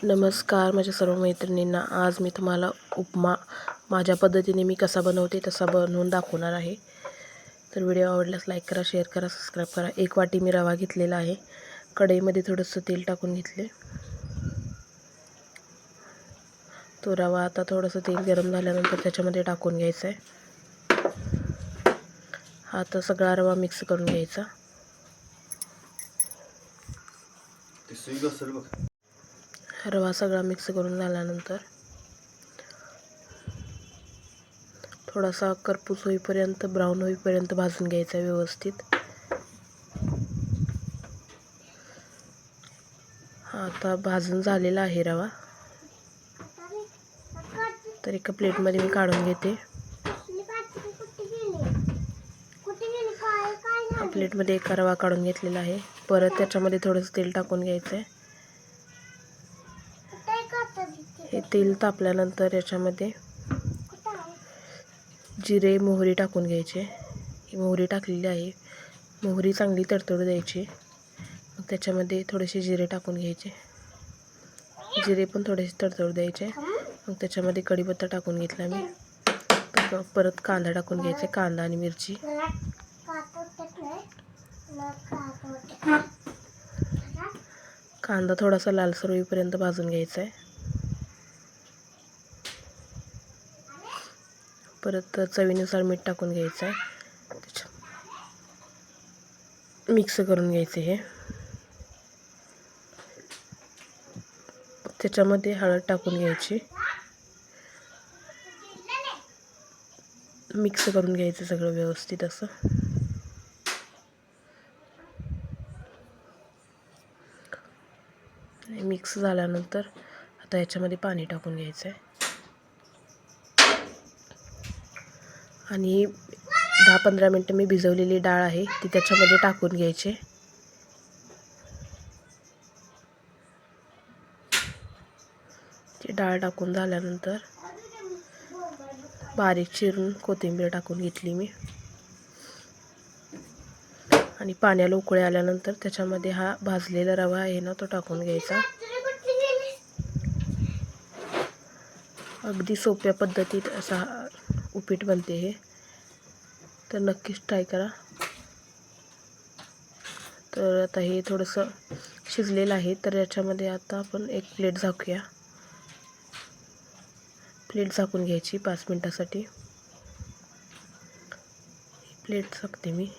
नमस्कार माझ्या सर्व मैत्रिणींना. आज मी तुम्हाला उपमा माझ्या पद्धतीने मी कसा बनवते तसा बनवून दाखवणार आहे. तर व्हिडिओ आवडल्यास लाईक करा, शेअर करा, सबस्क्राईब करा. 1 वाटी मी रवा घेतलेला आहे. कढईमध्ये थोडंसं तेल टाकून घेतले. तो रवा आता थोडंसं तेल गरम झाल्यानंतर त्याच्यामध्ये टाकून घ्यायचा आहे. हा आता सगळा रवा मिक्स करून घ्यायचा. रवा सगळा मिक्स करून झाल्यानंतर थोडासा करपूस होईपर्यंत, ब्राऊन होईपर्यंत भाजून घ्यायचा व्यवस्थित. हा आता भाजून झालेला आहे रवा. तर एका प्लेटमध्ये मी काढून घेते. हा प्लेटमध्ये एका रवा काढून घेतलेला आहे. परत त्याच्यामध्ये थोडंसं तेल टाकून घ्यायचं आहे. हे तेल तापल्यानंतर याच्यामध्ये जिरे, मोहरी टाकून घ्यायचे. ही मोहरी टाकलेली आहे. मोहरी चांगली तडतडू द्यायची. मग त्याच्यामध्ये थोडेसे जिरे टाकून घ्यायचे. जिरे पण थोडेसे तडतडू द्यायचे. मग त्याच्यामध्ये कढीपत्ता टाकून घेतला मी. परत कांदा टाकून घ्यायचा. कांदा आणि मिरची. कांदा थोडासा लालसर होईपर्यंत भाजून घ्यायचा आहे. परत चवीनुसार मीठ टाकून घ्यायचं आहे. मिक्स करून घ्यायचे हे. त्याच्यामध्ये हळद टाकून घ्यायची. मिक्स करून घ्यायचं सगळं व्यवस्थित असं. मिक्स झाल्यानंतर आता याच्यामध्ये पाणी टाकून घ्यायचं आहे आणि 10-15 मिनटं मी भिजवलेली डाळ आहे ती त्याच्यामध्ये टाकून घ्यायची. ती डाळ टाकून झाल्यानंतर बारीक चिरून कोथिंबीर टाकून घेतली मी. आणि पाण्याला उकळी आल्यानंतर त्याच्यामध्ये हा भाजलेला रवा आहे ना तो टाकून घ्यायचा. अगदी सोप्या पद्धतीत असा उपीट बनते हे. तर नक्कीच ट्राय करा. तर आता हे थोडंसं शिजलेलं आहे. तर याच्यामध्ये आता आपण एक प्लेट झाकूया. प्लेट झाकून घ्यायची 5 मिनिटासाठी. प्लेट झाकते मी.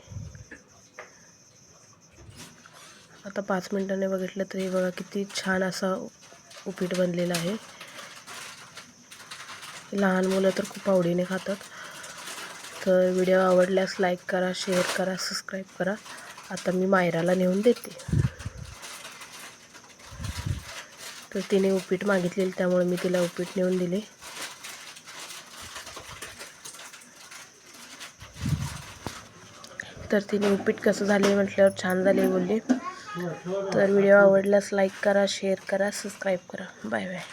आता 5 मिनिटांनी बघितलं तर हे बघा किती छान असा उपीट बनलेला आहे. लहान मुलं तर खूप आवडीने खातात. तर व्हिडिओ आवडल्यास लाईक करा, शेअर करा, सबस्क्राईब करा. आता मी मायराला नेऊन देते. तर तिने उपीट मागितलेले त्यामुळे मी तिला उपीट नेऊन दिले. तर तिने उपीट कसं झाले म्हटल्यावर छान झाले बोलली. तर व्हिडिओ आवडल्यास लाईक करा, शेअर करा, सबस्क्राईब करा. Bye bye.